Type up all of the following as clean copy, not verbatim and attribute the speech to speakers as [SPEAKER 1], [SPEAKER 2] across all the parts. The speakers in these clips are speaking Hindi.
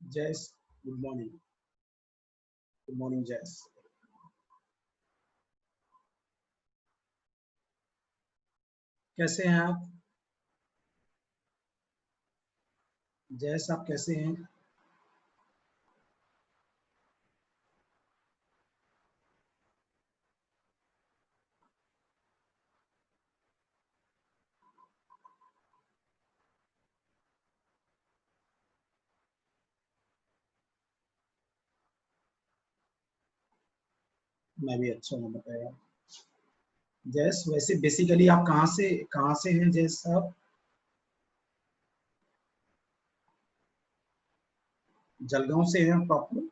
[SPEAKER 1] जयस, गुड मॉर्निंग। गुड मॉर्निंग जयस। कैसे हैं आप? जयस, आप कैसे हैं? मैं भी अच्छा हूँ, बताया। जयस, वैसे बेसिकली आप कहाँ से हैं जयस साहब? जलगांव से हैं प्रॉपर?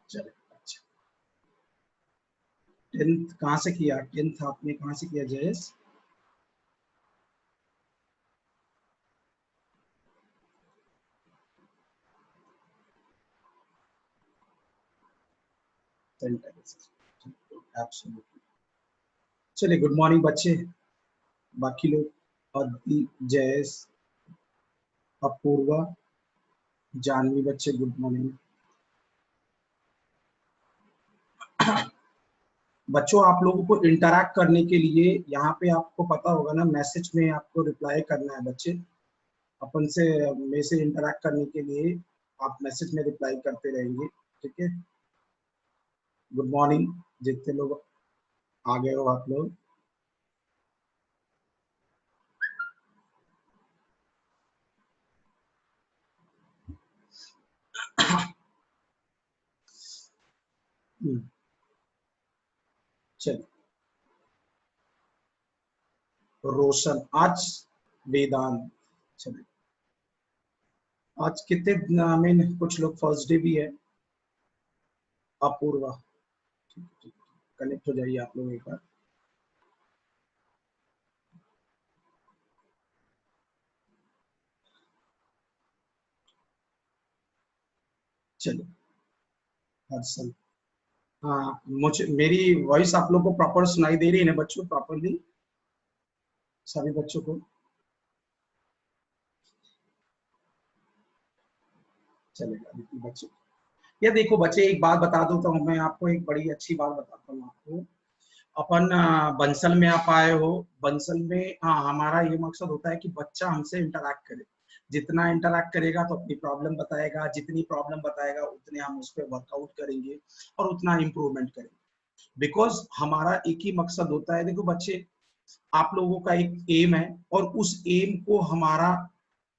[SPEAKER 1] चलिए, अच्छा। 10th कहाँ से किया? 10th आपने कहाँ से किया जयस? एब्सोल्युटली। चलिए, गुड मॉर्निंग बच्चे। बाकी लोग अदिति, जयस, अपूर्वा, जानवी बच्चे, गुड मॉर्निंग। बच्चों, आप लोगों को इंटरैक्ट करने के लिए यहाँ पे आपको पता होगा ना, मैसेज में आपको रिप्लाई करना है बच्चे। अपन से मेरे से इंटरैक्ट करने के लिए आप मैसेज में रिप्लाई करते रहेंगे, ठीक है? गुड मॉर्निंग जितने लोग आ गए हो आप लोग। चलिए, रोशन आज, वेदांत। चलिए, आज कितने आई मीन कुछ लोग फर्स्ट डे भी है। अपूर्वा, ठीक है, ठीक है, कनेक्ट हो जाइए आप लोग एक बार। चलिए, हर्षल। हाँ, मुझे मेरी वॉइस आप लोग को प्रॉपर सुनाई दे रही है ना बच्चों, प्रॉपरली सभी बच्चों को? चलेगा बिल्कुल बच्चों। ये देखो बच्चे, एक बात बता दो तो मैं आपको एक बड़ी अच्छी बात बताता हूँ आपको। अपन बंसल में आप आए हो। बंसल में हाँ, हमारा ये मकसद होता है कि बच्चा हमसे इंटरैक्ट करे। जितना इंटरैक्ट करेगा तो अपनी प्रॉब्लम बताएगा, जितनी प्रॉब्लम बताएगा उतने हम उस पर वर्कआउट करेंगे और उतना इम्प्रूवमेंट करेंगे। बिकॉज हमारा एक ही मकसद होता है। देखो बच्चे, आप लोगों का एक एम है और उस एम को हमारा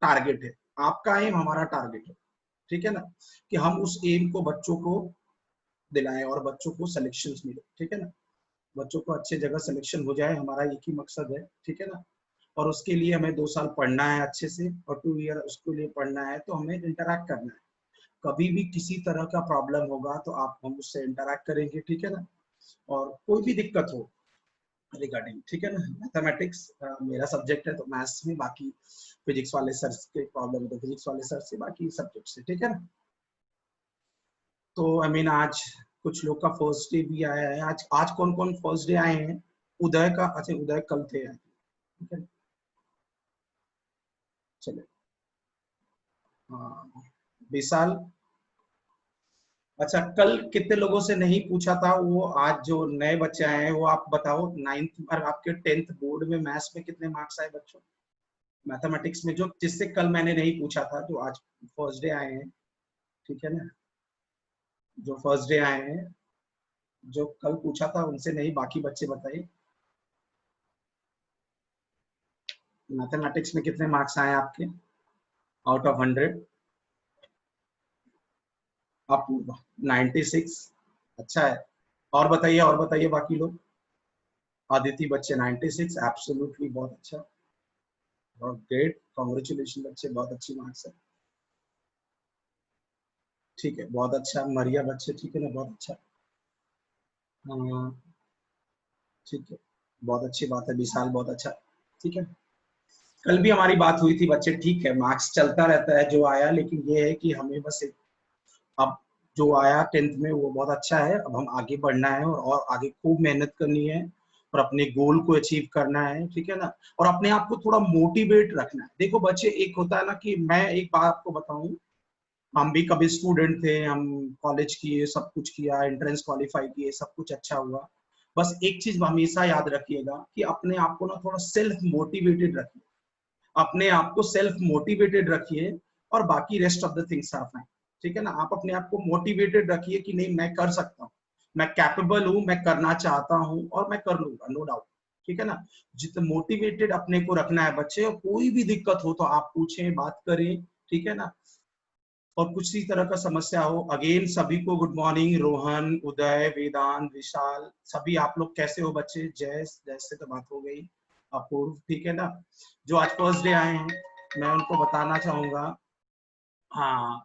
[SPEAKER 1] टारगेट है। आपका एम हमारा टारगेट है, ठीक है ना? कि हम उस एम को बच्चों को दिलाएं और बच्चों को सिलेक्शन मिले, ठीक है ना? बच्चों को अच्छे जगह सिलेक्शन हो जाए, हमारा एक ही मकसद है, ठीक है ना? और उसके लिए हमें 2 साल पढ़ना है अच्छे से, और 2 ईयर उसके लिए पढ़ना है, तो हमें इंटरैक्ट करना है। कभी भी किसी तरह का प्रॉब्लम होगा तो आप हम उससे इंटरैक्ट करेंगे, ठीक है ना? और कोई भी दिक्कत हो रिगार्डिंग, ठीक है ना, मैथमेटिक्स मेरा सब्जेक्ट है तो मैथ्स में, बाकी फिजिक्स वाले सर के प्रॉब्लम तो फिजिक्स वाले सर से, बाकी सब्जेक्ट से, ठीक है ना? तो आई मीन आज कुछ लोग का फर्स्ट डे भी आया है। आज आज कौन कौन फर्स्ट डे आए हैं? उदय का, अच्छा उदय कल थे, ठीक है। चले, हाँ, विशाल। अच्छा, कल कितने लोगों से नहीं पूछा था वो, आज जो नए बच्चे आए हैं वो आप बताओ। 9th और आपके 10th बोर्ड में मैथ्स में कितने मार्क्स आए बच्चों? मैथमेटिक्स में, जो जिससे कल मैंने नहीं पूछा था, जो आज फर्स्ट डे आए हैं, ठीक है ना? जो फर्स्ट डे आए हैं, जो कल पूछा था उनसे नहीं, बाकी बच्चे बताइए मैथमेटिक्स में कितने मार्क्स आए आपके आउट ऑफ 100? आप 96, अच्छा है। और बताइए बाकी लोग। आदिति बच्चे 96, एब्सोल्युटली बहुत अच्छा, बहुत ग्रेट, कॉन्ग्रेचुलेशन बच्चे, बहुत अच्छी मार्क्स है, ठीक है, बहुत अच्छा। मरिया बच्चे, ठीक है ना, बहुत अच्छा। हाँ, ठीक है, बहुत अच्छी बात है। विशाल बहुत अच्छा, ठीक है। कल भी हमारी बात हुई थी बच्चे, ठीक है, मार्क्स चलता रहता है जो आया, लेकिन ये है कि हमें बस एक, अब जो आया 10th में वो बहुत अच्छा है, अब हम आगे बढ़ना है और आगे खूब मेहनत करनी है और अपने गोल को अचीव करना है, ठीक है ना। और अपने आप को थोड़ा मोटिवेट रखना है। देखो बच्चे, एक होता है ना कि मैं एक बात आपको बताऊं, हम भी कभी स्टूडेंट थे, हम कॉलेज किए, सब कुछ किया, एंट्रेंस क्वालिफाई किए, सब कुछ अच्छा हुआ। बस एक चीज हमेशा याद रखिएगा कि अपने आप को ना थोड़ा सेल्फ मोटिवेटेड रखिए, अपने आप को सेल्फ मोटिवेटेड रखिए, और बाकी rest of the things are fine, ठीक है ना। आप अपने आप को मोटिवेटेड रखिए कि नहीं, मैं कर सकता हूँ, मैं कैपेबल हूँ, मैं करना चाहता हूँ और मैं कर लूंगा, नो डाउट, ठीक है ना। जितना मोटिवेटेड अपने को रखना है बच्चे, और कोई भी दिक्कत हो तो आप पूछें, बात करें, ठीक है ना। और कुछ ही तरह का समस्या हो, अगेन सभी को गुड मॉर्निंग, रोहन, उदय, वेदांत, विशाल, सभी आप लोग कैसे हो बच्चे। जैसे तो बात हो गई, अपूर्व, ठीक है ना। जो आज फर्स्ट डे आए हैं, मैं उनको बताना चाहूंगा, हाँ,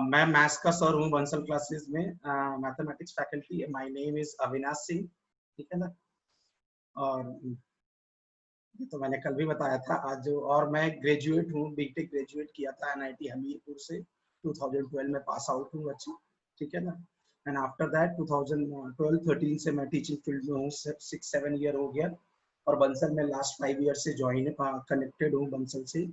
[SPEAKER 1] मैं मैथ्स का सर हूँ बंसल क्लासेस में, mathematics faculty, my name is Avinash Singh, ठीक है ना। और ये तो मैंने कल भी बताया था आज जो, और मैं ग्रेजुएट हूँ, बीटेक ग्रेजुएट किया था एनआईटी हमीरपुर से, 2012 में पास आउट हूँ बच्चे, ठीक है ना। एंड आफ्टर दैट 2012-13 से मैं टीचिंग फील्ड में हूँ, 6-7 ईयर हो गया, और बंसल में लास्ट 5 ईयर से ज्वाइन कनेक्टेड हूँ बंसल से।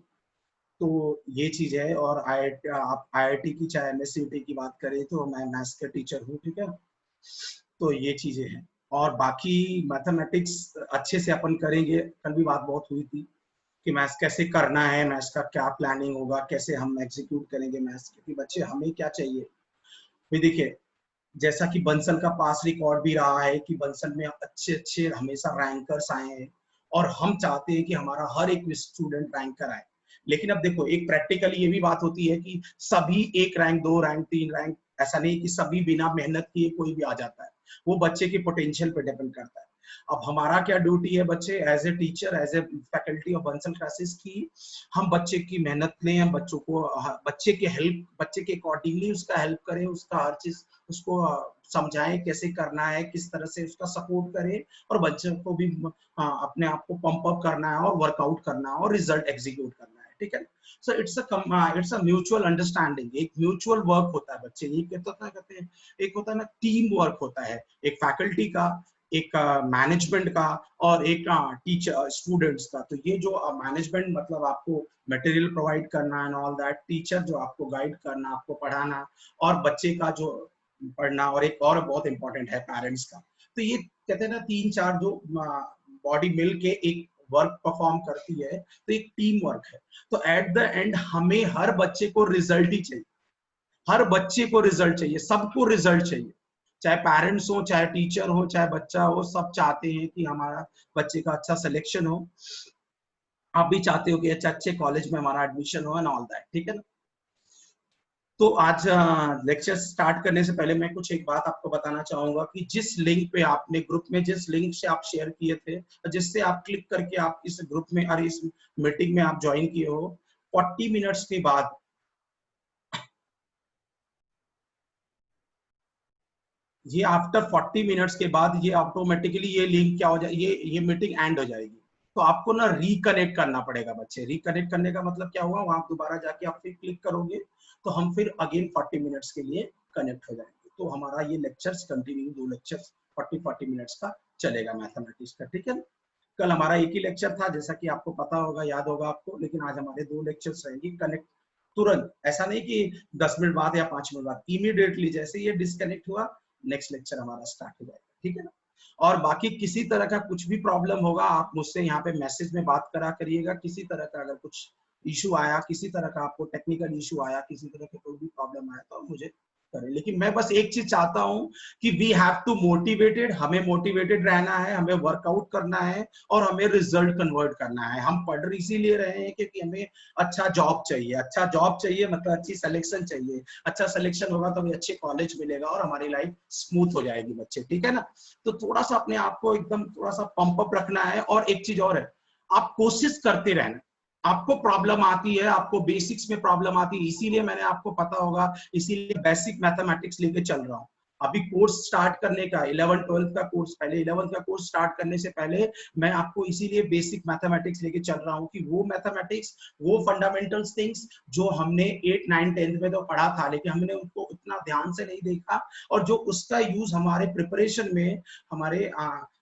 [SPEAKER 1] तो ये चीज है। और आप आईआईटी की चाहे एमएससीटी की बात करें तो मैं मैथ्स का टीचर हूँ, ठीक है। तो ये चीजें हैं, और बाकी मैथमेटिक्स अच्छे से अपन करेंगे। कल भी बात बहुत हुई थी कि मैथ्स कैसे करना है, मैथ्स का क्या प्लानिंग होगा, कैसे हम एग्जीक्यूट करेंगे मैथ्स, क्योंकि बच्चे हमें क्या चाहिए। भी देखिए, जैसा कि बंसल का पास रिकॉर्ड भी रहा है कि बंसल में अच्छे अच्छे हमेशा रैंकर्स आए हैं, और हम चाहते हैं कि हमारा हर एक स्टूडेंट रैंकर आए। लेकिन अब देखो, एक प्रैक्टिकली ये भी बात होती है कि सभी 1 रैंक 2 रैंक 3 रैंक, ऐसा नहीं कि सभी बिना मेहनत किए कोई भी आ जाता है, वो बच्चे के पोटेंशियल पे डिपेंड करता है। अब हमारा क्या ड्यूटी है बच्चे, as a teacher, as a faculty of Bansal Classes की, हम बच्चे की मेहनत लें, हम बच्चों को, बच्चे के हेल्प, बच्चे के अकॉर्डिंगली उसका हेल्प करें, उसका हर चीज उसको समझाएं कैसे करना है, किस तरह से उसका सपोर्ट करें, और बच्चों को भी अपने आप को पंप अप करना है और वर्कआउट करना है और रिजल्ट एग्जीक्यूट करना है, ठीक है। So it's a mutual understanding, एक म्यूचुअल वर्क होता है बच्चे, ये कहते हैं, एक होता है ना टीम वर्क होता है, एक फैकल्टी का, एक मैनेजमेंट का, और एक टीचर स्टूडेंट्स का। तो ये जो मैनेजमेंट मतलब आपको मटेरियल प्रोवाइड करना एंड ऑल दैट, टीचर जो आपको गाइड करना, आपको पढ़ाना, और बच्चे का जो पढ़ना, और एक और बहुत इंपॉर्टेंट है पेरेंट्स का। तो ये कहते हैं ना 3-4 जो बॉडी मिल के एक वर्क परफॉर्म करती है, तो एक टीम वर्क है। तो एट द एंड हमें हर बच्चे को रिजल्ट ही चाहिए, हर बच्चे को रिजल्ट चाहिए, सबको रिजल्ट चाहिए, चाहे पेरेंट्स हो, चाहे टीचर हो, चाहे बच्चा हो, सब चाहते हैं कि हमारा बच्चे का अच्छा सिलेक्शन हो। आप भी चाहते हो कि अच्छे अच्छे कॉलेज में हमारा एडमिशन हो एंड ऑल दैट, ठीक है ना। तो आज लेक्चर स्टार्ट करने से पहले मैं कुछ एक बात आपको बताना चाहूंगा कि जिस लिंक पे आपने ग्रुप में, जिस लिंक से आप शेयर किए थे, जिससे आप क्लिक करके आप इस ग्रुप में और इस मीटिंग में आप ज्वाइन किए हो, 40 मिनट्स के बाद, ये आफ्टर 40 मिनट्स के बाद ये ऑटोमेटिकली ये लिंक क्या हो जाए, ये मीटिंग एंड हो जाएगी। तो आपको ना रिकनेक्ट करना पड़ेगा बच्चे। रिकनेक्ट करने का मतलब क्या हुआ, वहां दोबारा जाके आप फिर क्लिक करोगे तो हम फिर अगेन 40 मिनट्स के लिए कनेक्ट हो जाएंगे। तो हमारा ये लेक्चर्स कंटिन्यू, 2 लेक्चर्स 40 मिनट्स का चलेगा मैथमेटिक्स का, ठीक है। कल हमारा एक ही लेक्चर था, जैसा कि आपको पता होगा, याद होगा आपको, लेकिन आज हमारे 2 लेक्चर्स रहेंगे कनेक्ट तुरंत, ऐसा नहीं कि 10 मिनट बाद या 5 मिनट बाद, इमीडिएटली जैसे ये डिस्कनेक्ट हुआ नेक्स्ट लेक्चर हमारा स्टार्ट हो जाएगा, ठीक है ना। और बाकी किसी तरह का कुछ भी प्रॉब्लम होगा, आप मुझसे यहाँ पे मैसेज में बात करा करिएगा। किसी तरह का अगर कुछ इशू आया, किसी तरह का आपको टेक्निकल इशू आया, किसी तरह का कोई भी प्रॉब्लम आया, तो मुझे करें। लेकिन मैं बस एक चीज चाहता हूँ कि वी हैव टू मोटिवेटेड, हमें मोटिवेटेड रहना है, हमें वर्कआउट करना है, और हमें रिजल्ट कन्वर्ट करना है। हम पढ़ इसीलिए रहे हैं क्योंकि हमें अच्छा जॉब चाहिए, अच्छा जॉब चाहिए मतलब अच्छी सिलेक्शन चाहिए, अच्छा सिलेक्शन होगा तो हमें अच्छे कॉलेज मिलेगा और हमारी लाइफ स्मूथ हो जाएगी बच्चे, ठीक है ना। तो थोड़ा सा अपने आप को एकदम थोड़ा सा पंप अप रखना है। और एक चीज और है, आप कोशिश करते रहना। आपको प्रॉब्लम आती है, आपको बेसिक्स में प्रॉब्लम आती है, इसीलिए मैंने आपको पता होगा, इसीलिए बेसिक मैथमेटिक्स लेके चल रहा हूँ। अभी कोर्स स्टार्ट करने का 11-12 का कोर्स, पहले 11th का कोर्स स्टार्ट करने से पहले मैं आपको इसीलिए बेसिक मैथमेटिक्स लेके चल रहा हूँ कि वो मैथमेटिक्स, वो फंडामेंटल्स थिंग्स जो हमने 8, 9, 10th में तो पढ़ा था, लेकिन हमने उनको उतना ध्यान से नहीं देखा, और जो उसका यूज हमारे प्रिपरेशन में, हमारे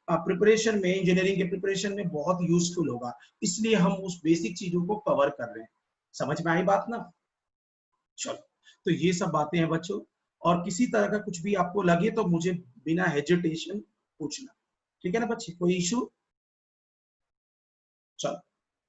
[SPEAKER 1] प्रिपरेशन में, इंजीनियरिंग के प्रिपरेशन में बहुत यूजफुल होगा, इसलिए हम उस बेसिक चीजों को कवर कर रहे हैं। समझ में आई बात ना? चलो, तो ये सब बातें हैं बच्चों, और किसी तरह का कुछ भी आपको लगे तो मुझे बिना हेजिटेशन पूछना, ठीक है ना बच्चे? कोई इशू? चलो,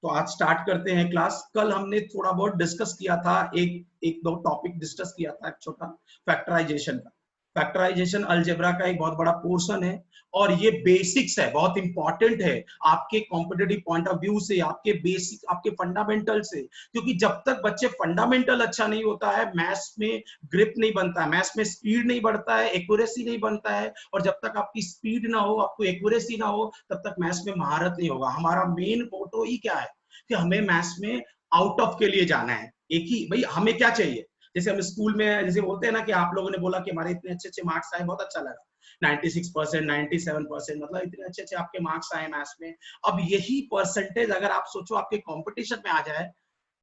[SPEAKER 1] तो आज स्टार्ट करते हैं क्लास। कल हमने थोड़ा बहुत डिस्कस किया था, एक दो टॉपिक डिस्कस किया था, एक छोटा फैक्टराइजेशन का। फैक्टराइजेशन अलजेब्रा का एक बहुत बड़ा पोर्शन है, और ये बेसिक्स है, बहुत इंपॉर्टेंट है आपके कॉम्पिटिटिव पॉइंट ऑफ व्यू से, आपके बेसिक, आपके फंडामेंटल से। क्योंकि जब तक बच्चे फंडामेंटल अच्छा नहीं होता है, मैथ्स में ग्रिप नहीं बनता है, मैथ्स में स्पीड नहीं बढ़ता है, एक्यूरेसी नहीं बनता है, और जब तक आपकी स्पीड ना हो, आपको एक्यूरेसी ना हो, तब तक मैथ्स में महारत नहीं होगा। हमारा मेन मोटो ही क्या है कि हमें मैथ्स में आउट ऑफ के लिए जाना है। एक ही भाई, हमें क्या चाहिए? जैसे हम स्कूल में जैसे बोलते हैं ना कि आप लोगों ने बोला कि हमारे इतने अच्छे अच्छे मार्क्स आए, बहुत अच्छा लगा, 96%, 97%, मतलब इतने अच्छे अच्छे आपके मार्क्स आए मैथ्स में। अब यही परसेंटेज अगर आप सोचो आपके कंपटीशन में आ जाए,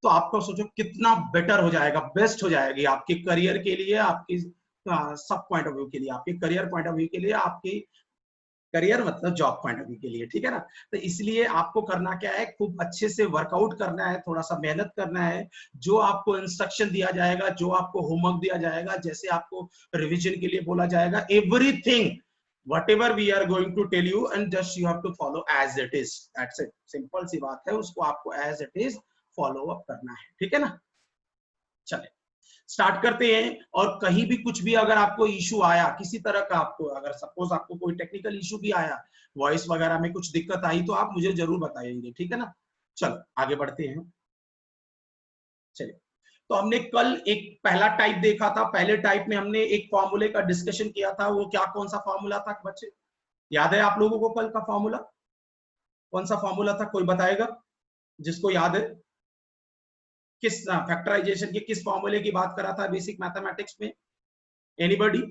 [SPEAKER 1] तो आपको सोचो कितना बेटर हो जाएगा, बेस्ट हो जाएगी आपके करियर के लिए, आपकी सब पॉइंट ऑफ व्यू के लिए, आपके करियर पॉइंट ऑफ व्यू के लिए, आपकी करियर मतलब जॉब पॉइंट ऑफ व्यू के लिए, ठीक है ना? तो इसलिए आपको करना क्या है, खूब अच्छे से वर्कआउट करना है, थोड़ा सा मेहनत करना है। जो आपको इंस्ट्रक्शन दिया जाएगा, जो आपको होमवर्क दिया जाएगा, जैसे आपको रिवीजन के लिए बोला जाएगा, everything whatever we are going to tell you, and just you have to follow as it is, that's it, simple सी बात है, उसको आपको as it is follow up करना है, ठीक है ना? चले, स्टार्ट करते हैं। और कहीं भी कुछ भी अगर आपको इशू आया किसी तरह का, आपको अगर सपोज आपको कोई टेक्निकल इशू भी आया, वॉइस वगैरह में कुछ दिक्कत आई, तो आप मुझे जरूर बताएंगे, ठीक है ना? चलो आगे बढ़ते हैं। चलिए, तो हमने कल एक पहला टाइप देखा था। पहले टाइप में हमने एक फॉर्मूले का डिस्कशन किया था। वो क्या, कौन सा फॉर्मूला था बच्चे? याद है आप लोगों को कल का फॉर्मूला? कौन सा फॉर्मूला था, कोई बताएगा जिसको याद है? किस फैक्टराइजेशन के किस फॉर्मूले की बात करा था बेसिक मैथमेटिक्स में? एनीबॉडी?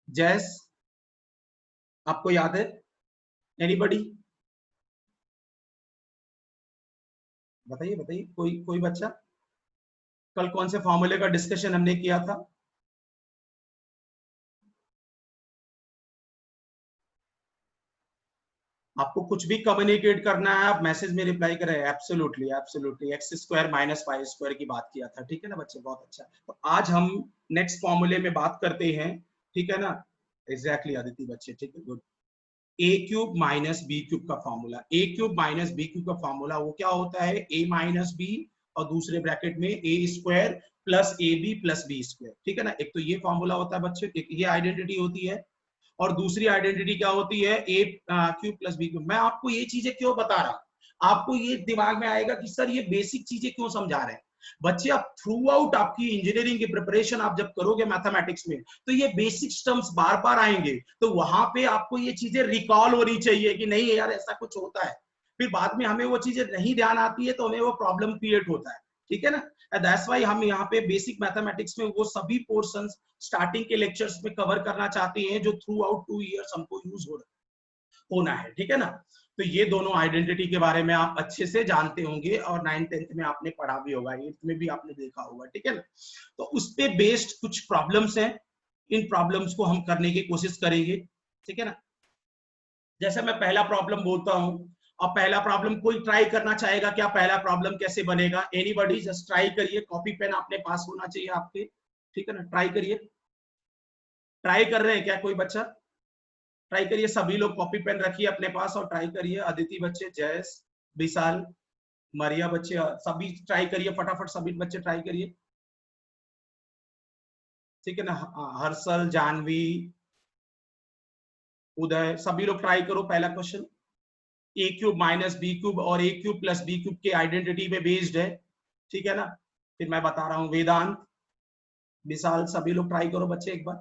[SPEAKER 1] जैस, आपको याद है? एनीबॉडी? बताइए बताइए, कोई कोई बच्चा। कल कौन से फॉर्मूले का डिस्कशन हमने किया था? आपको कुछ भी कम्युनिकेट करना है, आप मैसेज में रिप्लाई करें। Absolutely absolutely, x square minus five square की बात किया था, ठीक है ना बच्चे? बहुत अच्छा। तो आज हम नेक्स्ट फॉर्मूले में बात करते हैं, ठीक है ना? एग्जैक्टली अदिति बच्चे, ठीक है, गुड। ए क्यूब माइनस बी क्यूब का फॉर्मूला, ए क्यूब माइनस बी क्यूब का फॉर्मूला वो क्या होता है? ए माइनस बी, और दूसरे ब्रैकेट में A square plus A B plus B square, ठीक है ना? एक तो ये फॉर्मूला होता है बच्चे, एक ये आइडेंटिटी होती है, और दूसरी आइडेंटिटी क्या होती है? ए क्यूब प्लस बी क्यूब। मैं आपको ये चीजें क्यों बता रहा हूं, आपको ये दिमाग में आएगा कि सर ये बेसिक चीजें क्यों समझा रहे हैं बच्चे? आप थ्रू आउट आपकी इंजीनियरिंग की प्रिपरेशन आप जब करोगे मैथमेटिक्स में, तो ये बेसिक टर्म्स बार बार आएंगे, तो वहां पे आपको ये चीजें रिकॉल होनी चाहिए कि नहीं यार ऐसा कुछ होता है। फिर बाद में हमें वो चीजें नहीं ध्यान आती है, तो हमें वो प्रॉब्लम क्रिएट होता है, ठीक है ना? दैट्स व्हाई हम यहाँ पे बेसिक मैथमेटिक्स में वो सभी पोर्शंस स्टार्टिंग के लेक्चर्स में कवर करना चाहते हैं जो थ्रू आउट 2 इयर्स हमको यूज होना है, ठीक है ना? तो ये दोनों आइडेंटिटी के बारे में आप अच्छे से जानते होंगे, और 9th-10th में आपने पढ़ा भी होगा, 8th में भी आपने देखा होगा, ठीक है ना? तो उस पे बेस्ड कुछ प्रॉब्लम्स हैं, इन प्रॉब्लम्स को हम करने की कोशिश करेंगे, ठीक है ना? जैसे मैं पहला प्रॉब्लम बोलता हूं, अब पहला प्रॉब्लम कोई ट्राई करना चाहेगा क्या? पहला प्रॉब्लम कैसे बनेगा? एनीबॉडी जस्ट ट्राई करिए, कॉपी पेन अपने पास होना चाहिए आपके, ठीक है ना? ट्राई करिए। ट्राई कर रहे हैं क्या कोई बच्चा? ट्राई करिए, सभी लोग कॉपी पेन रखिए अपने पास और ट्राई करिए। अदिति बच्चे, जयस, विशाल, मरिया बच्चे, सभी ट्राई करिए, फटाफट सभी बच्चे ट्राई करिए, ठीक है ना? हर्षल, जानवी, उदय, सभी लोग ट्राई करो। पहला क्वेश्चन ए क्यूब माइनस बी क्यूब और ए क्यूब प्लस बी क्यूब के आइडेंटिटी पे बेस्ड है, ठीक है ना? फिर मैं बता रहा हूं, वेदांत, विशाल, सभी लोग ट्राई करो बच्चे एक बार।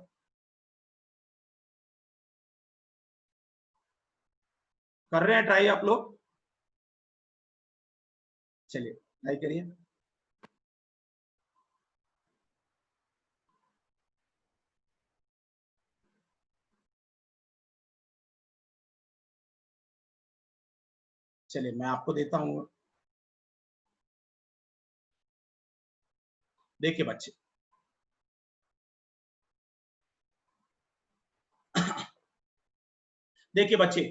[SPEAKER 1] कर रहे हैं ट्राई आप लोग? चलिए ट्राई करिए। चलिए मैं आपको देता हूं, देखिए बच्चे, देखिए बच्चे,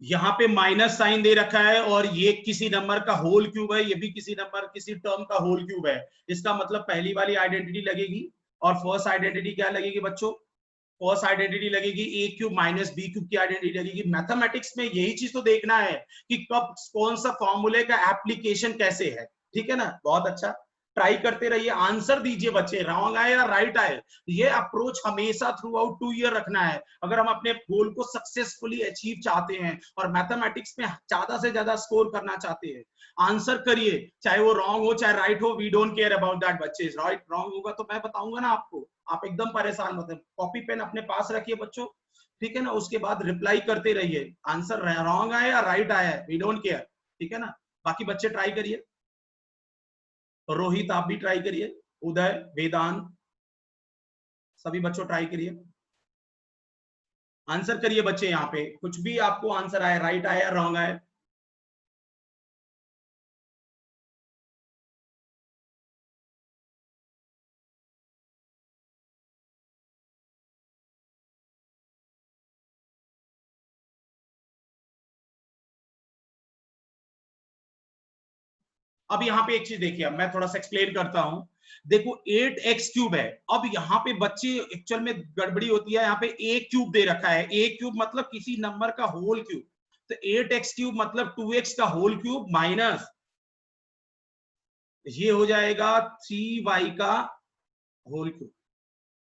[SPEAKER 1] यहाँ पे माइनस साइन दे रखा है और ये किसी नंबर का होल क्यूब है, ये भी किसी नंबर किसी टर्म का होल क्यूब है। इसका मतलब पहली वाली आइडेंटिटी लगेगी और फर्स्ट आइडेंटिटी क्या लगेगी बच्चों? फर्स्ट आइडेंटिटी लगेगी ए क्यूब माइनस बी क्यूब की आइडेंटिटी लगेगी। मैथमेटिक्स में यही चीज तो देखना है कि कब कौन सा फॉर्मूले का एप्लीकेशन कैसे है, ठीक है ना। बहुत अच्छा, ट्राई करते रहिए, आंसर दीजिए बच्चे, रॉन्ग आए या राइट आए। ये अप्रोच हमेशा थ्रू आउट 2 ईयर रखना है अगर हम अपने गोल को सक्सेसफुली अचीव चाहते हैं और मैथमेटिक्स में ज्यादा से ज्यादा स्कोर करना चाहते हैं। आंसर करिए, चाहे वो रॉन्ग हो चाहे राइट हो, we don't care about that बच्चे। राइट रॉन्ग होगा तो मैं बताऊंगा ना आपको, आप एकदम परेशान मत, कॉपी पेन अपने पास रखिए बच्चों, ठीक है ना। उसके बाद रिप्लाई करते रहिए, आंसर रॉन्ग आया या राइट आया है, वी डोंट केयर, ठीक है ना। बाकी बच्चे ट्राई करिए, रोहित आप भी ट्राई करिए, उदय, वेदांत, सभी बच्चों ट्राई करिए, आंसर करिए बच्चे। यहाँ पे कुछ भी आपको आंसर आया, राइट आया रॉन्ग आया। अब यहाँ पे एक चीज देखिए, अब मैं थोड़ा सा एक्सप्लेन करता हूं। देखो 8x³ है, अब यहाँ पे बच्चे एक्चुअल में गड़बड़ी होती है, यहाँ पे ए क्यूब दे रखा है, ए क्यूब मतलब किसी नंबर का होल क्यूब, तो 8x³ मतलब 2x का होल क्यूब माइनस ये हो जाएगा 3y का होल क्यूब।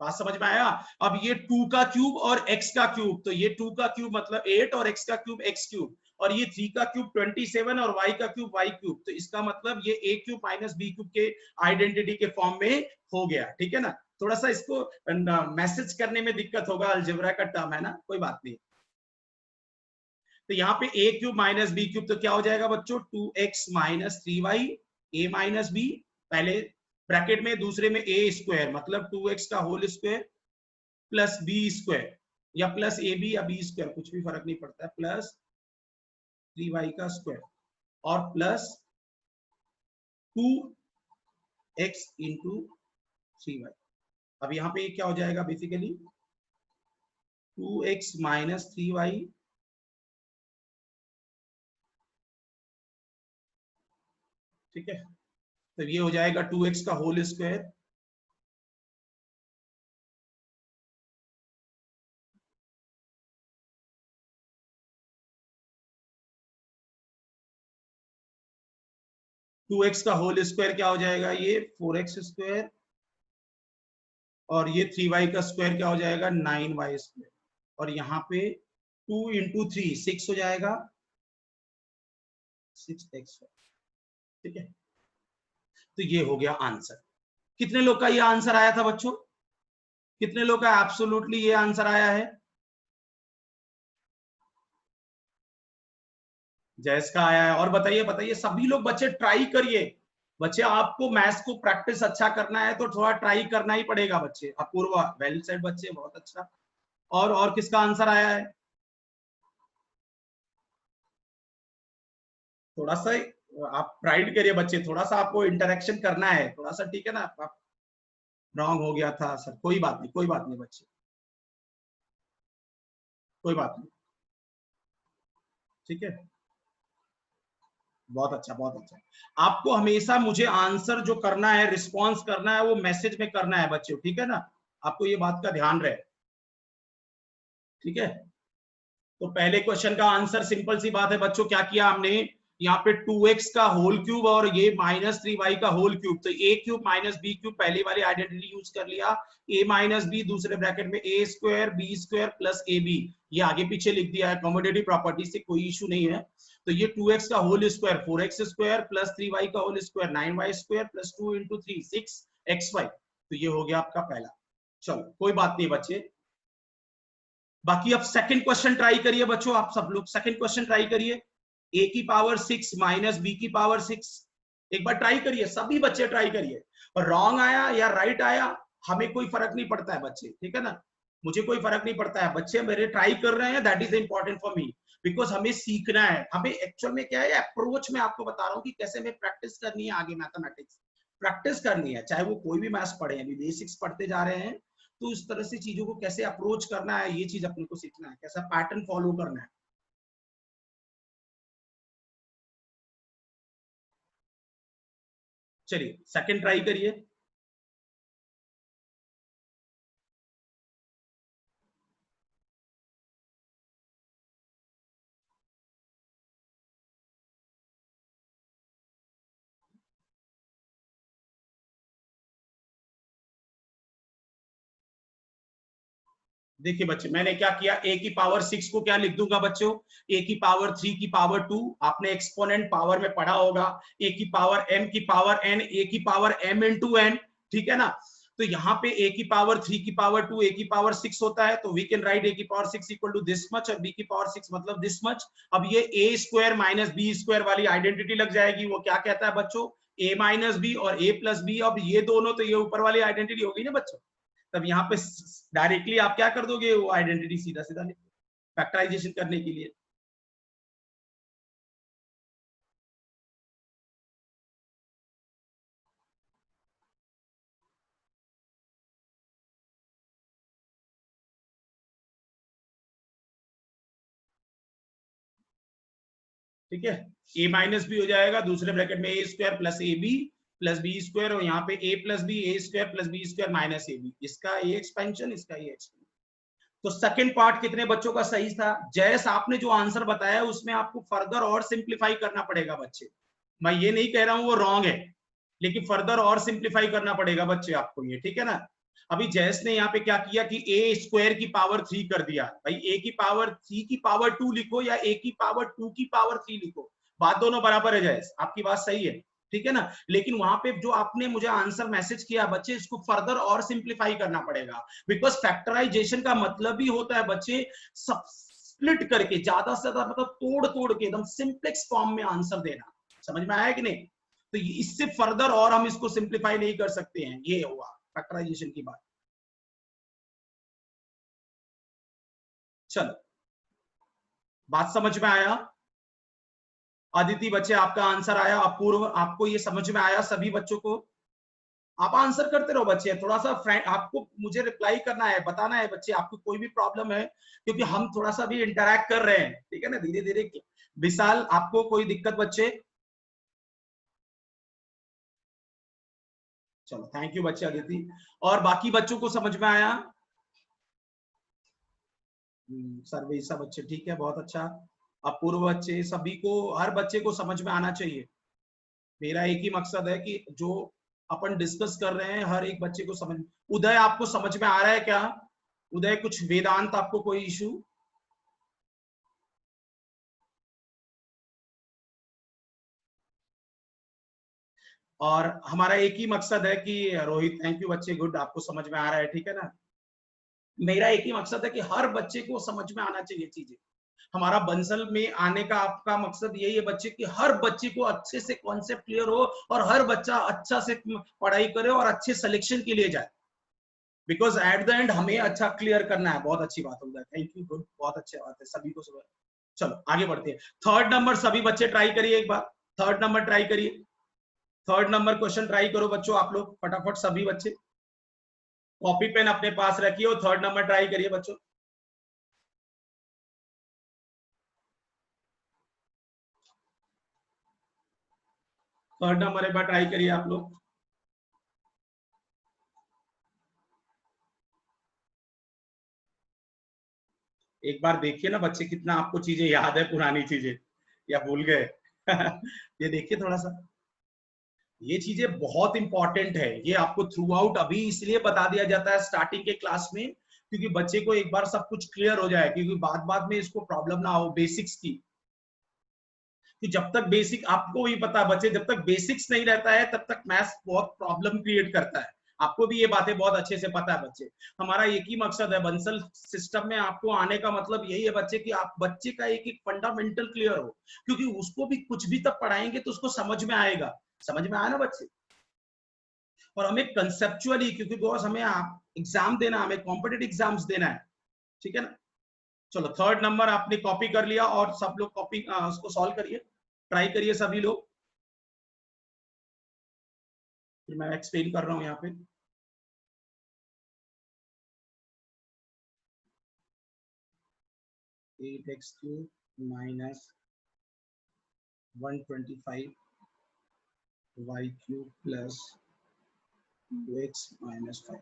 [SPEAKER 1] बात समझ में आया? अब ये 2 का क्यूब और x का क्यूब, तो ये 2 का क्यूब मतलब 8 और x का क्यूब x क्यूब, और ये 3 का क्यूब 27 और y का क्यूब y क्यूब, तो इसका मतलब ये a cube minus b cube के आइडेंटिटी के फॉर्म में हो गया, ठीक है ना। थोड़ा सा इसको मैसेज करने में दिक्कत होगा, अलजेब्रा का टर्म है ना, कोई बात नहीं। तो यहाँ पे a cube minus b cube तो क्या हो जाएगा बच्चों? 2x minus 3y a minus b, पहले ब्रैकेट में, दूसरे में a स्क्वायर मतलब 2x का whole square plus B square, या प्लस ए बी या बी स्क्वायर, कुछ भी फर्क नहीं पड़ता है, प्लस 3y का स्क्वायर और प्लस 2x इंटू 3y। अब यहाँ पे क्या हो जाएगा बेसिकली? 2x माइनस 3y, ठीक है। तो ये हो जाएगा 2x का होल स्क्वायर 2x का होल स्क्वायर क्या हो जाएगा? ये 4x स्क्वायर, और ये 3y का स्क्वायर क्या हो जाएगा? 9y स्क्वायर, और यहाँ पे 2 इंटू 3 6 हो जाएगा, 6x, ठीक है। तो ये हो गया आंसर। कितने लोग का ये आंसर आया था बच्चों? कितने लोग का एब्सोल्युटली ये आंसर आया है? जैस का आया है। और बताइए बताइए सभी लोग, बच्चे ट्राई करिए। बच्चे आपको मैथ्स को प्रैक्टिस अच्छा करना है तो थोड़ा ट्राई करना ही पड़ेगा बच्चे। अपूर्वा, वेल सेड बच्चे, बहुत अच्छा। और किसका आंसर आया है? थोड़ा सा आप प्राइड करिए बच्चे, थोड़ा सा आपको इंटरेक्शन करना है थोड़ा सा, ठीक है ना। आप रॉन्ग हो गया था सर, कोई बात नहीं, कोई बात नहीं बच्चे, कोई बात नहीं, ठीक है। बहुत अच्छा, बहुत अच्छा। आपको हमेशा मुझे आंसर जो करना है, रिस्पॉन्स करना है, वो मैसेज में करना है बच्चों, ठीक है ना। आपको ये बात का ध्यान रहे, ठीक है। तो पहले क्वेश्चन का आंसर सिंपल सी बात है बच्चों, क्या किया हमने? यहाँ पे 2x का होल क्यूब और ये माइनस 3y का होल क्यूब, तो a cube minus b cube पहली वाली आइडेंटिटी यूज कर लिया, a माइनस b दूसरे ब्रैकेट में a square b square plus A B, ये आगे पीछे लिख दिया है, कमोडेटिव प्रॉपर्टी से कोई इशू नहीं है। तो ये 2x का whole square 4x square plus 3y का whole square 9y square plus 2 into 3 6xy, तो ये हो गया आपका पहला। चलो कोई बात नहीं बच्चे। बाकी अब सेकंड क्वेश्चन ट्राई करिए बच्चों, आप सब लोग सेकंड क्वेश्चन ट्राई करिए। a की पावर 6 माइनस b की पावर 6, एक बार ट्राई करिए, सभी बच्चे ट्राई करिए। और रॉन्ग आया या राइट आया हमें कोई फर्क नहीं पड़ता है बच्चे, ठीक है ना। मुझे कोई फर्क नहीं पड़ता है, बच्चे मेरे ट्राई कर रहे हैं, that is important for me, because हमें सीखना है। हमें एक्चुअल में क्या है, अप्रोच में आपको बता रहा हूँ कि कैसे हमें प्रैक्टिस करनी है आगे मैथमेटिक्स, प्रैक्टिस करनी है, चाहे वो कोई भी मैथ्स पढ़े, अभी बेसिक्स पढ़ते जा रहे हैं, तो इस तरह से चीजों को कैसे अप्रोच करना है, ये चीज अपने को सीखना है, कैसा पैटर्न फॉलो करना है। चलिए सेकंड ट्राई करिए। देखिए बच्चे मैंने क्या किया, ए की पावर 6 को क्या लिख दूंगा बच्चों, ए की पावर 3 की पावर 2, आपने एक्सपोनेंट पावर में पढ़ा होगा, ए की पावर m की पावर n, ए की पावर m इंटू n, ठीक है ना। तो यहाँ पे a की पावर 3 की पावर 2, a की पावर 6 होता है, तो वी कैन राइट a की power 6 equal to this much और b की पावर 6 मतलब दिस मच। अब ये a square minus B square वाली आइडेंटिटी लग जाएगी, वो क्या कहता है बच्चों, a माइनस बी और a प्लस बी। अब ये दोनों तो ये ऊपर वाली आइडेंटिटी होगी ना बच्चों, तब यहाँ पे डायरेक्टली आप क्या कर दोगे, वो आइडेंटिटी सीधा सीधा लिख फैक्टराइजेशन करने के लिए। ठीक है, a माइनस बी हो जाएगा, दूसरे ब्रैकेट में A square plus A B plus B square, और यहाँ पे a plus B, A square plus B square minus A B, इसका ए एक्सपेंशन, इसका ए एक्सपेंशन। तो सेकंड पार्ट कितने बच्चों का सही था, जैस आपने जो आंसर बताया उसमें आपको फर्दर और सिंप्लीफाई करना पड़ेगा बच्चे। मैं ये नहीं कह रहा हूं वो रॉन्ग है, लेकिन फर्दर और सिंप्लीफाई करना पड़ेगा बच्चे आपको ये, ठीक है ना। अभी जैस ने यहाँ पे क्या किया कि ए स्क्वायर की पावर 3 कर दिया, भाई ए की पावर 3 की पावर 2 लिखो या ए की पावर 2 की पावर 3 लिखो, बात दोनों बराबर है जैस, आपकी बात सही है, ठीक है ना। लेकिन वहां पे जो आपने मुझे आंसर मैसेज किया बच्चे, इसको फर्दर और सिंप्लीफाई करना पड़ेगा, बिकॉज फैक्टराइजेशन का मतलब ही होता है बच्चे सब स्प्लिट करके ज्यादा से ज्यादा, मतलब तोड़ तोड़ के एकदम सिंप्लेक्स फॉर्म में आंसर देना। समझ में आया कि नहीं, तो इससे फर्दर और हम इसको सिंप्लीफाई नहीं कर सकते हैं, ये हुआ फैक्टराइजेशन की बात। चलो बात समझ में आया, अदिति बच्चे आपका आंसर आया, अपूर्व आपको ये समझ में आया, सभी बच्चों को आप आंसर करते रहो बच्चे, थोड़ा सा फ्रेंड आपको मुझे रिप्लाई करना है, बताना है बच्चे आपको कोई भी प्रॉब्लम है, क्योंकि हम थोड़ा सा भी इंटरैक्ट कर रहे हैं, ठीक है ना, धीरे धीरे। विशाल आपको कोई दिक्कत बच्चे, चलो थैंक यू बच्चे अदिति, और बाकी बच्चों को समझ में आया, सर्वे सब बच्चे ठीक है, बहुत अच्छा। अपूर्व बच्चे, सभी को, हर बच्चे को समझ में आना चाहिए, मेरा एक ही मकसद है कि जो अपन डिस्कस कर रहे हैं हर एक बच्चे को समझ। उदय आपको समझ में आ रहा है क्या, उदय कुछ वेदांत आपको कोई इशू, और हमारा एक ही मकसद है कि रोहित थैंक यू बच्चे, गुड आपको समझ में आ रहा है, ठीक है ना। मेरा एक ही मकसद है कि हर बच्चे को समझ में आना चाहिए चीजें, हमारा बंसल में आने का आपका मकसद यही है बच्चे कि हर बच्चे को अच्छे से कॉन्सेप्ट क्लियर हो और हर बच्चा अच्छा से पढ़ाई करे और अच्छे सिलेक्शन के लिए जाए, बिकॉज एट द एंड हमें अच्छा क्लियर करना है। बहुत अच्छी बात होगा, थैंक यू, गुड, बहुत अच्छी बात है, सभी को सुबह। चलो आगे बढ़ते हैं, थर्ड नंबर सभी बच्चे ट्राई करिए एक बार, थर्ड नंबर ट्राई करिए, थर्ड नंबर क्वेश्चन ट्राई करो बच्चों, आप लोग फटाफट सभी बच्चे कॉपी पेन अपने पास रखिए और थर्ड नंबर ट्राई करिए बच्चों। थर्ड नंबर एक बार ट्राई करिए आप लोग, एक बार देखिए ना बच्चे कितना आपको चीजें याद है, पुरानी चीजें या भूल गए ये देखिए थोड़ा सा, ये चीजें बहुत इंपॉर्टेंट है, ये आपको थ्रू आउट अभी इसलिए बता दिया जाता है स्टार्टिंग के क्लास में, क्योंकि बच्चे को एक बार सब कुछ क्लियर हो जाए, क्योंकि बाद बाद में इसको प्रॉब्लम ना हो बेसिक्स की, कि जब तक बेसिक आपको भी पता है बच्चे, जब तक बेसिक्स नहीं रहता है तब तक मैथ्स बहुत प्रॉब्लम क्रिएट करता है, आपको भी ये बातें बहुत अच्छे से पता है बच्चे। हमारा एक ही मकसद है बंसल सिस्टम में आपको आने का, मतलब यही है बच्चे कि आप बच्चे का एक एक फंडामेंटल क्लियर हो, क्योंकि उसको भी कुछ भी तब पढ़ाएंगे तो उसको समझ में आएगा, समझ में आया ना बच्चे। और हमें कंसेप्चुअली, क्योंकि बॉस हमें एग्जाम देना, हमें कॉम्पिटेटिव एग्जाम्स देना है, ठीक है ना। चलो थर्ड नंबर आपने कॉपी कर लिया और सब लोग कॉपी उसको सॉल्व करिए, ट्राई करिए सभी लोग, फिर मैं एक्सप्लेन कर रहा हूं यहाँ पे। 8x³ - 125 Y cube plus 2x minus 5।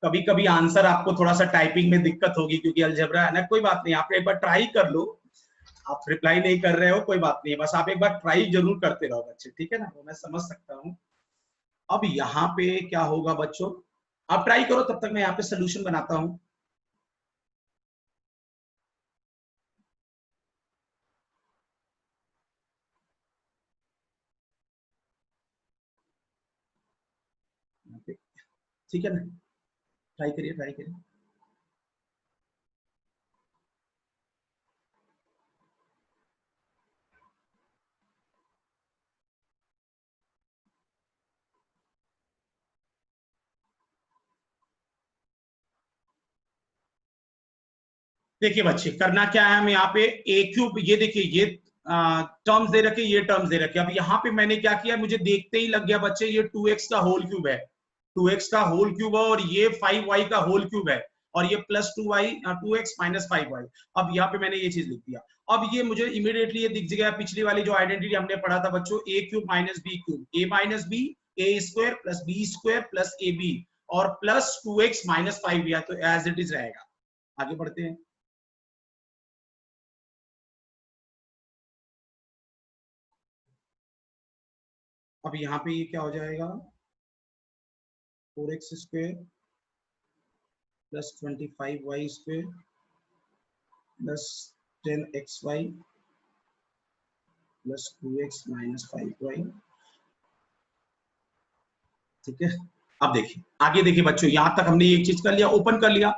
[SPEAKER 1] कभी कभी आंसर आपको थोड़ा सा टाइपिंग में दिक्कत होगी क्योंकि अलजेब्रा है ना, कोई बात नहीं, आप एक बार ट्राई कर लो। आप रिप्लाई नहीं कर रहे हो कोई बात नहीं, बस आप एक बार ट्राई जरूर करते रहो बच्चे, ठीक है ना, वो मैं समझ सकता हूँ। अब यहाँ पे क्या होगा बच्चों, आप ट्राई करो, तब तक मैं यहाँ पे सोल्यूशन बनाता हूँ। ठीक है ना, ट्राई करिए ट्राई करिए। देखिए बच्चे, करना क्या है, हम यहाँ पे ए क्यूब, ये देखिए ये टर्म्स दे रखे, ये टर्म्स दे रखे। अब यहाँ पे मैंने क्या किया, मुझे देखते ही लग गया बच्चे ये 2x का होल क्यूब है, 2x का होल क्यूब है, और ये 5y का होल क्यूब है, और ये plus 2y 2x minus 5y। अब यहाँ पे मैंने ये चीज लिख दिया। अब ये मुझे इमीडिएटली ये दिख गया, पिछली वाली जो आइडेंटिटी हमने पढ़ा था बच्चों, A cube minus B cube, A minus B, A square plus B square plus A B, और प्लस 2x माइनस 5, या तो एज इट इज रहेगा। आगे बढ़ते हैं। अब यहाँ पे ये क्या हो जाएगा, 4x square plus 25y square plus 10xy plus 2x minus 5y। ठीक है, अब देखिए आगे, देखिए बच्चों, यहां तक हमने एक चीज कर लिया, ओपन कर लिया।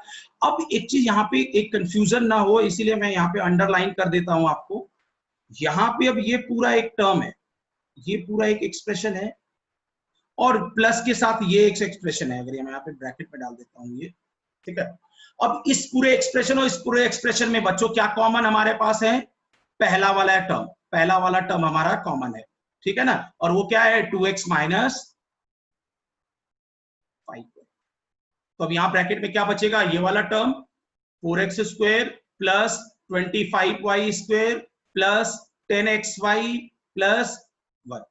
[SPEAKER 1] अब एक चीज यहाँ पे एक कंफ्यूजन ना हो, इसीलिए मैं यहाँ पे अंडरलाइन कर देता हूं आपको। यहाँ पे अब ये पूरा एक टर्म है, ये पूरा एक एक्सप्रेशन है, और प्लस के साथ ये एक एक्सप्रेशन है, अगर ये मैं यहाँ पे ब्रैकेट में डाल देता हूँ ये। ठीक है, अब इस पूरे एक्सप्रेशन और इस पूरे एक्सप्रेशन में बच्चों क्या कॉमन हमारे पास है, पहला वाला टर्म, पहला वाला टर्म हमारा कॉमन है। ठीक है ना, और वो क्या है, 2x माइनस 5। तो अब यहाँ ब्रैकेट में क्या बचेगा, ये वाला term 4x square plus 25y square plus 10xy plus 1।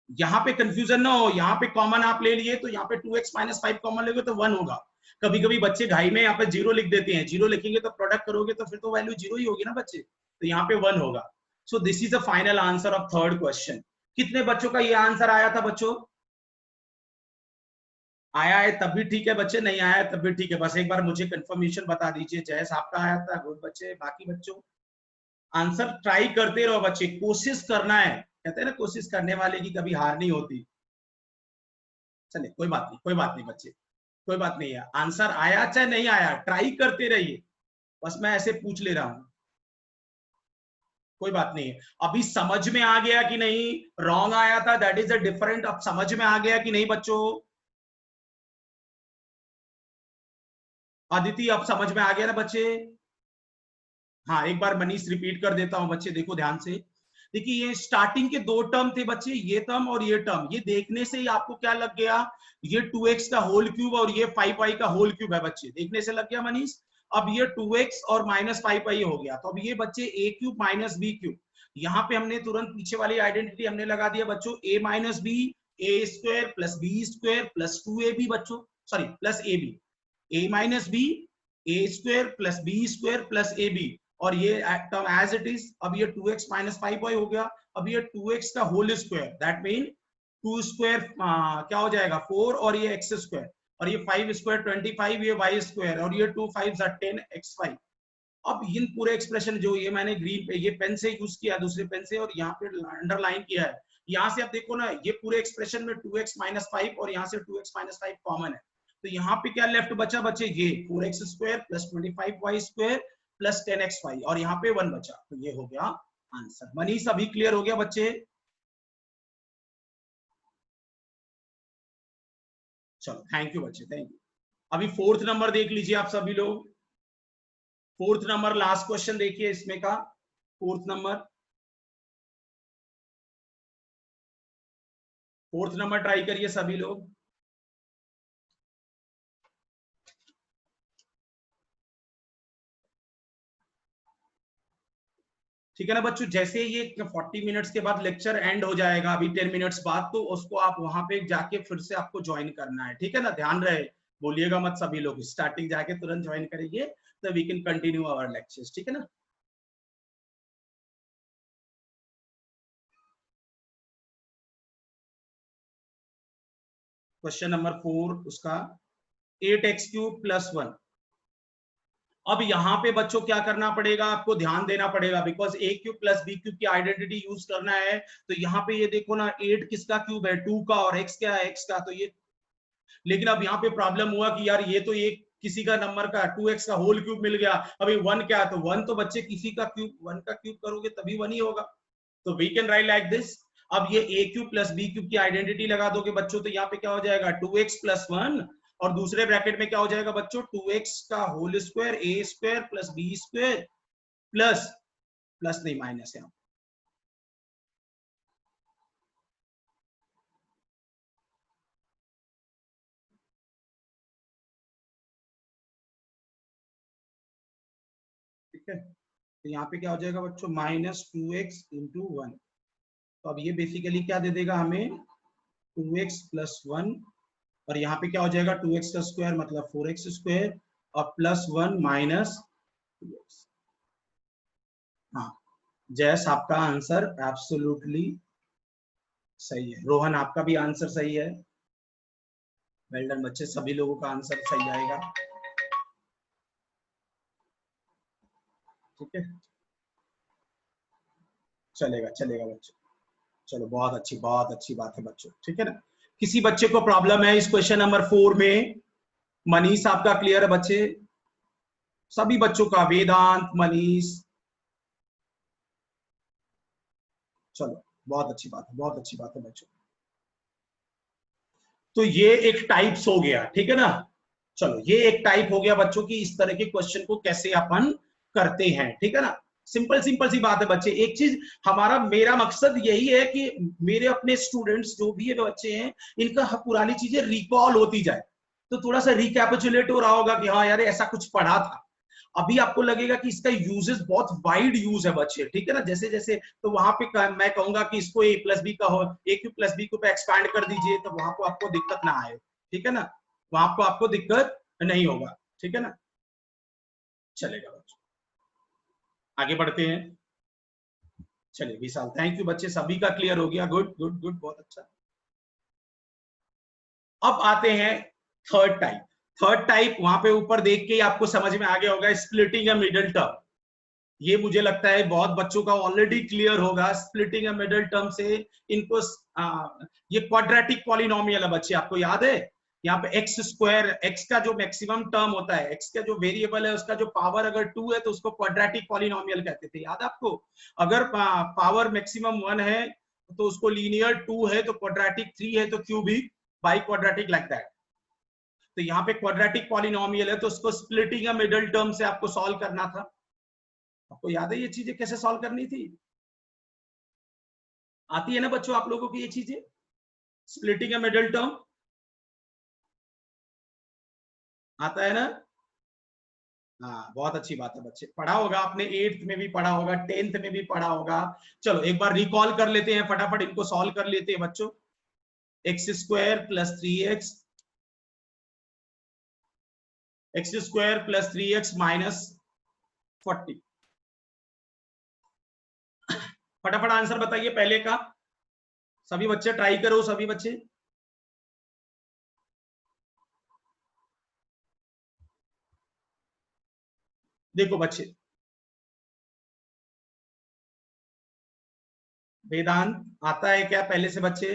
[SPEAKER 1] यहाँ पे कंफ्यूजन ना हो, यहाँ पे कॉमन आप ले लिए तो यहाँ पे 2x माइनस 5 कॉमन लेंगे तो 1 होगा। कभी कभी बच्चे घाई में यहाँ पे 0 लिख देते हैं, 0 लिखेंगे तो प्रोडक्ट करोगे तो फिर तो वैल्यू 0 ही होगी ना बच्चे, तो यहाँ पे 1 होगा। So this is the final answer of third question. कितने बच्चों का ये आंसर आया था बच्चों, आया है तब भी ठीक है बच्चे, नहीं आया है तब भी ठीक है, बस एक बार मुझे कंफर्मेशन बता दीजिए। जैस आपका आया था, गुड बच्चे, बाकी बच्चों आंसर ट्राई करते रहो बच्चे, कोशिश करना है, कहते हैं ना कोशिश करने वाले की कभी हार नहीं होती। चलिए कोई बात नहीं, कोई बात नहीं बच्चे, कोई बात नहीं है, आंसर आया चाहे नहीं आया ट्राई करते रहिए, बस मैं ऐसे पूछ ले रहा हूं, कोई बात नहीं है। अभी समझ में आ गया कि नहीं, रॉन्ग आया था दैट इज अ डिफरेंट, अब समझ में आ गया कि नहीं बच्चों, अदिति अब समझ में आ गया ना बच्चे। हाँ एक बार मनीष रिपीट कर देता हूं बच्चे, देखो ध्यान से। देखिए ये स्टार्टिंग के दो टर्म थे बच्चे, ये टर्म और ये टर्म, ये देखने से ही आपको क्या लग गया, ये 2x का होल क्यूब और ये 5y का होल क्यूब है बच्चे, देखने से लग गया मनीष। अब ये 2x और माइनस 5y हो गया, तो अब ये बच्चे a cube minus B cube, यहाँ पे हमने तुरंत पीछे वाली आइडेंटिटी हमने लगा दिया बच्चों, a minus B, A square plus B square plus 2ab बच्चों, sorry plus A B, A minus B, A square plus B square plus A B, और ये टर्म एज इट इज। अब ये 2x माइनस 5y हो गया, अब ये 2x का whole square, that mean 2 square क्या हो जाएगा 4, और ये x स्क्वायर, और ये 5 स्क्वायर 25, ये y स्क्वायर, और ये 2 5 10xy। अब इन पूरे एक्सप्रेशन जो ये मैंने ग्रीन पे ये पेन से यूज किया, दूसरे पेन से, और यहाँ पे अंडरलाइन किया है, यहाँ से आप देखो ना, ये पूरे एक्सप्रेशन में 2x माइनस 5 और यहाँ से 2x माइनस 5 कॉमन है, तो यहाँ पे क्या लेफ्ट बचा बच्चे, ये 4x square plus 25y square plus 10xy, और यहाँ पे 1 बचा, तो ये हो गया आंसर। मनीष अभी क्लियर हो गया बच्चे, चलो थैंक यू बच्चे, थैंक यू। अभी फोर्थ नंबर देख लीजिए आप सभी लोग, फोर्थ नंबर लास्ट क्वेश्चन देखिए इसमें का, fourth number, fourth number try करिए सभी लोग। ठीक है ना बच्चों। जैसे ये 40 मिनट्स के बाद लेक्चर एंड हो जाएगा, अभी 10 मिनट्स बाद, तो उसको आप वहां पे जाके फिर से आपको ज्वाइन करना है, ठीक है ना। ध्यान रहे, बोलिएगा मत सभी लोग, स्टार्टिंग जाके तुरंत ज्वाइन करेंगे तो we can continue our lectures, ठीक है ना। क्वेश्चन नंबर 4 उसका 8x³ + 1। अब यहाँ पे बच्चों क्या करना पड़ेगा, आपको ध्यान देना पड़ेगा, बिकॉज a³ + b³ की आइडेंटिटी यूज करना है। तो यहाँ पे ये देखो ना, 8 किसका क्यूब है, 2 का, और x क्या है, x का, तो ये। लेकिन अब यहाँ पे प्रॉब्लम हुआ कि यार ये तो एक किसी का नंबर का 2x का होल क्यूब मिल गया, अभी 1 क्या है, तो 1 तो बच्चे किसी का क्यूब, 1 का क्यूब करोगे तभी 1 ही होगा। तो we can write like this. अब ये a³ + b³ की आइडेंटिटी लगा दोगे बच्चों, तो यहाँ पे क्या हो जाएगा, 2x + 1, और दूसरे ब्रैकेट में क्या हो जाएगा बच्चों, 2x का whole square a² + b² plus, plus नहीं माइनस है, ठीक है। तो यहाँ पे क्या हो जाएगा बच्चों, -2x × 1। तो अब ये बेसिकली क्या दे देगा हमें, 2x + 1, और यहाँ पे क्या हो जाएगा, 2x का स्क्वायर मतलब 4x², और +1 - 2x। हाँ, जैस आपका आंसर एब्सोल्युटली सही है। रोहन आपका भी आंसर सही है। वेल डन बच्चे, सभी लोगों का आंसर सही आएगा, ठीक है। चलेगा चलेगा बच्चों, चलो बहुत अच्छी बात है बच्चों, ठीक है ना। किसी बच्चे को प्रॉब्लम है इस क्वेश्चन नंबर 4 में? मनीष आपका क्लियर है बच्चे, सभी बच्चों का, वेदांत, मनीष, चलो बहुत अच्छी बात है, बहुत अच्छी बात है बच्चों। तो ये एक टाइप्स हो गया, ठीक है ना। चलो ये एक टाइप हो गया बच्चों की, इस तरह के क्वेश्चन को कैसे अपन करते हैं, ठीक है ना। सिंपल सिंपल सी बात है बच्चे। एक चीज, हमारा मेरा मकसद यही है कि मेरे अपने स्टूडेंट्स जो भी बच्चे हैं, इनका पुरानी चीजें रिकॉल होती जाए, तो थोड़ा सा रिकैपिचुलेट हो रहा होगा कि हाँ यार ऐसा कुछ पढ़ा था। अभी आपको लगेगा कि इसका यूजेस बहुत वाइड यूज है बच्चे, ठीक है ना। जैसे जैसे, तो वहां पे मैं कहूंगा कि इसको a+b का हो, a³ + b को पे एक्सपैंड कर दीजिए, तो वहां को आपको दिक्कत ना आए, ठीक है ना। वहां को आपको दिक्कत नहीं होगा, ठीक है ना। चलेगा बच्चों, आगे बढ़ते हैं। चलिए विशाल, थैंक यू बच्चे, सभी का क्लियर हो गया, गुड गुड गुड, बहुत अच्छा। अब आते हैं थर्ड टाइप। थर्ड टाइप वहां पे ऊपर देख के ही आपको समझ में आ गया होगा, स्प्लिटिंग अ मिडिल टर्म। ये मुझे लगता है बहुत बच्चों का ऑलरेडी क्लियर होगा। स्प्लिटिंग अ मिडिल टर्म से इनको ये क्वाड्रेटिक पॉलिनोमियल है बच्चे, आपको याद है। यहाँ पे x², x का जो मैक्सिमम टर्म होता है, x का जो वेरिएबल है उसका जो पावर अगर 2 है तो उसको क्वाड्रेटिक पॉलिनोमियल कहते थे, याद है आपको। अगर पावर मैक्सिमम 1 है तो उसको लीनियर, 2 है तो क्वाड्रेटिक, 3 है तो cubic, by quadratic, like that. तो यहाँ पे क्वाड्रेटिक पॉलिनोमियल है तो उसको स्प्लिटिंग अ मिडिल टर्म से आपको सॉल्व करना था। आपको याद है ये चीजें कैसे सॉल्व करनी थी? आती है ना बच्चों आप लोगों को ये चीजें, स्प्लिटिंग अ मिडिल टर्म आता है ना। हाँ बहुत अच्छी बात है बच्चे, पढ़ा होगा आपने, 8th में भी पढ़ा होगा, 10th में भी पढ़ा होगा। चलो एक बार रिकॉल कर लेते हैं, फटाफट इनको सॉल्व कर लेते हैं बच्चों। x² + 3x, x² + 3x - 40। फटाफट आंसर बताइए पहले का, सभी बच्चे ट्राई करो, सभी बच्चे। देखो बच्चे, वेदांत आता है क्या पहले से बच्चे?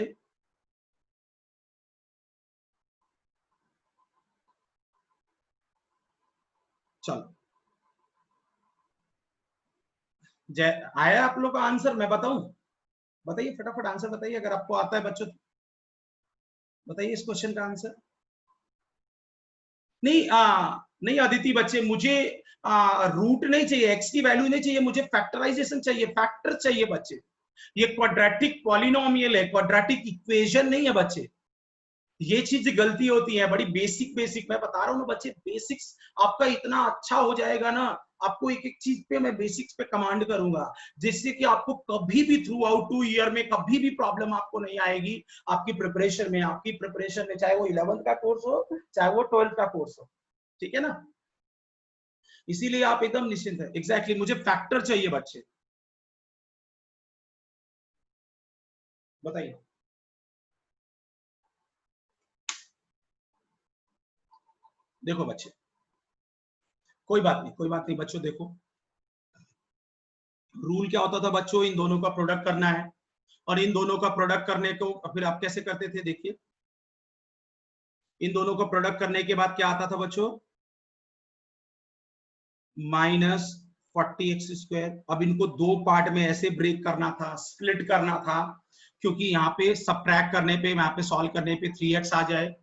[SPEAKER 1] चलो जय, आया आप लोग का आंसर, मैं बताऊं? बताइए फटाफट आंसर बताइए, अगर आपको आता है बच्चों, बताइए इस क्वेश्चन का आंसर। नहीं नहीं अदिति बच्चे, मुझे रूट नहीं चाहिए, एक्स की वैल्यू नहीं चाहिए, मुझे फैक्टराइजेशन चाहिए, फैक्टर चाहिए बच्चे। ये क्वाड्रेटिक पॉलिनोमियल है, क्वाड्रेटिक इक्वेशन नहीं है बच्चे। ये चीज गलती होती है, बड़ी बेसिक बेसिक मैं बता रहा हूँ ना बच्चे, बेसिक्स आपका इतना अच्छा हो जाएगा ना, आपको एक एक चीज पे मैं बेसिक्स पे कमांड करूंगा, जिससे कि आपको कभी भी थ्रू आउट 2 ईयर में कभी भी प्रॉब्लम आपको नहीं आएगी आपकी प्रिपरेशन में, चाहे वो 11th का कोर्स हो चाहे वो 12th का कोर्स हो, ठीक है ना। इसीलिए आप एकदम निश्चिंत है। एग्जैक्टली मुझे फैक्टर चाहिए बच्चे, बताइए। देखो बच्चे, कोई बात नहीं बच्चों, देखो रूल क्या होता था बच्चों, इन दोनों का प्रोडक्ट करना है, और इन दोनों का प्रोडक्ट करने को फिर आप कैसे करते थे, देखिए इन दोनों को प्रोडक्ट करने के बाद क्या आता था बच्चों, -40x²। अब इनको दो पार्ट में ऐसे ब्रेक करना था, स्प्लिट करना था, क्योंकि यहाँ पे सबट्रैक्ट करने पे, यहाँ पे सॉल्व करने पे 3x आ जाए,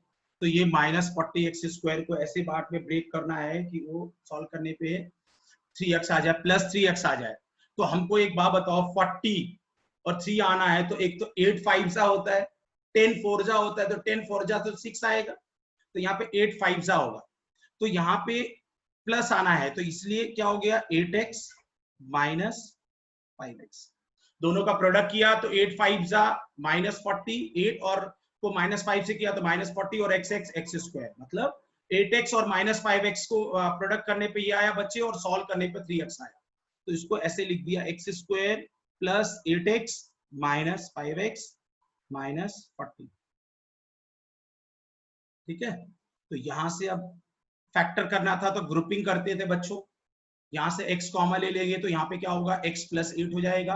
[SPEAKER 1] तो ये -40x² को ऐसे पार्ट में ब्रेक करना है कि वो सॉल्व करने पे 3x आ जाए, +3x आ जाए। तो हमको एक बात बताओ, 40 और 3 आना है, तो एक तो 8 5 जा होता है, 10 4 जा होता है, तो 10 4 जा तो 6 आएगा, तो यहाँ पे 8 5 जा होगा, तो यहाँ पे प्लस आना है, तो इसलिए क्या हो गया 8x माइनस 5x। दोनों का प्रोडक्ट किया तो 8 5 जा -40, 8 और को -5 से किया तो -40 और x² मतलब 8x और -5x को प्रोडक्ट करने पे ये आया बच्चे, और सॉल्व करने पे 3x आया, तो इसको ऐसे लिख दिया x² plus 8x minus 5x minus 40, ठीक है। तो यहां से अब फैक्टर करना था तो ग्रुपिंग करते थे बच्चों, यहां से x कॉमन ले लेंगे तो यहाँ पे क्या होगा x + 8 हो जाएगा।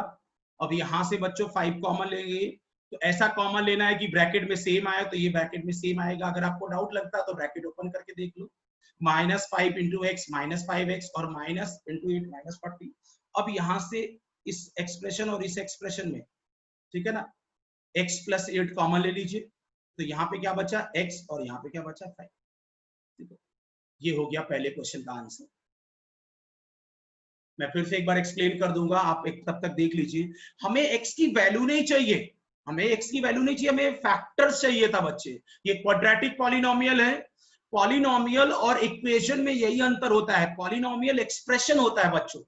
[SPEAKER 1] अब यहां से बच्चों 5 कॉमन लेंगे, तो ऐसा कॉमन लेना है कि ब्रैकेट में सेम आया, तो ये ब्रैकेट में सेम आएगा। अगर आपको डाउट लगता है तो ब्रैकेट ओपन करके देख लो, -5 × x -5x और -8 -40। अब यहां से इस एक्सप्रेशन और इस एक्सप्रेशन में, ठीक है ना, x + 8 कॉमन ले लीजिए, तो यहाँ पे क्या बचा x और यहाँ पे क्या बचा 5, ठीक है। ये हो गया पहले क्वेश्चन का आंसर। मैं फिर से एक बार एक्सप्लेन कर दूंगा, आप एक तब तक देख लीजिए। हमें x की वैल्यू नहीं चाहिए, हमें x की वैल्यू नहीं चाहिए, हमें फैक्टर्स चाहिए था बच्चे। ये क्वाड्रेटिक पॉलिनोमियल है, पॉलिनोमियल और इक्वेशन में यही अंतर होता है, पॉलिनोमियल एक्सप्रेशन होता है बच्चों,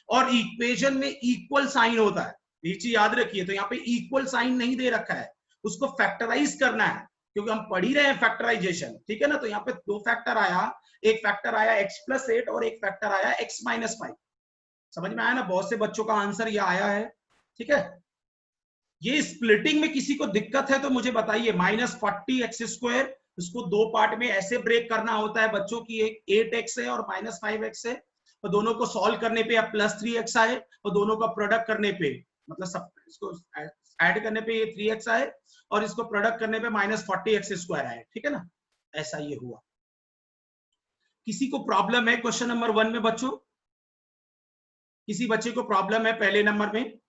[SPEAKER 1] और इक्वेशन में इक्वल साइन होता है, ये चीज याद रखिए। तो यहाँ पे इक्वल साइन नहीं दे रखा है, उसको फैक्टराइज करना है, क्योंकि हम पढ़ ही रहे हैं फैक्टराइजेशन, ठीक है ना। तो यहाँ पे दो फैक्टर आया, एक फैक्टर आया x + 8 और एक फैक्टर आया x - 5। समझ में आया ना, बहुत से बच्चों का आंसर ये आया है, ठीक है। ये स्प्लिटिंग में किसी को दिक्कत है तो मुझे बताइए, -40x², उसको दो पार्ट में ऐसे ब्रेक करना होता है बच्चों की, एक 8x है और -5x है, और दोनों को सॉल्व करने पे या +3x आए, और दोनों का प्रोडक्ट करने पे, मतलब सब इसको ऐड करने पे ये 3x आए, और इसको प्रोडक्ट करने पे -40x² आए, ठीक है ना। ऐसा ये हुआ। किसी को प्रॉब्लम है क्वेश्चन नंबर 1 में बच्चों? किसी बच्चे को प्रॉब्लम है पहले नंबर में?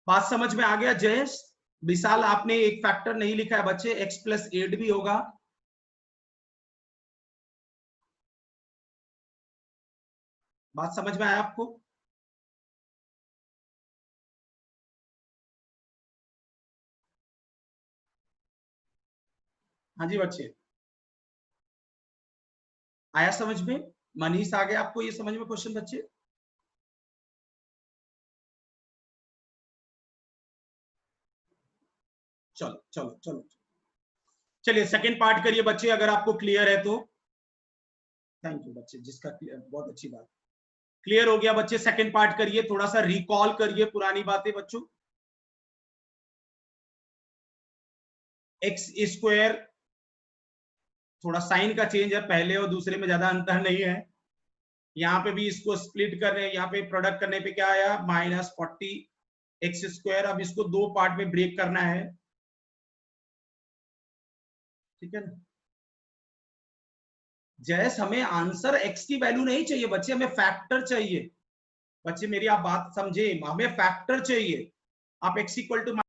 [SPEAKER 1] बात समझ में आ गया जयेश? विशाल, आपने एक फैक्टर नहीं लिखा है बच्चे, x + 8 भी होगा। बात समझ में आया आपको? हाँ जी बच्चे, आया समझ में? मनीष, आ गया आपको ये समझ में क्वेश्चन बच्चे? चलो चलो चलो, चलिए सेकंड पार्ट करिए बच्चे, अगर आपको क्लियर है तो। थैंक यू बच्चे, जिसका क्लियर, बहुत अच्छी बात, क्लियर हो गया बच्चे। सेकंड पार्ट करिए, थोड़ा सा रिकॉल करिए पुरानी बातें बच्चों। x², थोड़ा साइन का चेंज है, पहले और दूसरे में ज्यादा अंतर नहीं है। यहाँ पे भी इसको स्प्लिट कर रहे हैं, यहाँ पे प्रोडक्ट करने पे क्या आया -40x²। अब इसको दो पार्ट में ब्रेक करना है, ठीक है ना। जैस हमें आंसर x की वैल्यू नहीं चाहिए बच्चे, हमें फैक्टर चाहिए। बच्चे मेरी आप बात समझे, हमें फैक्टर चाहिए। आप x =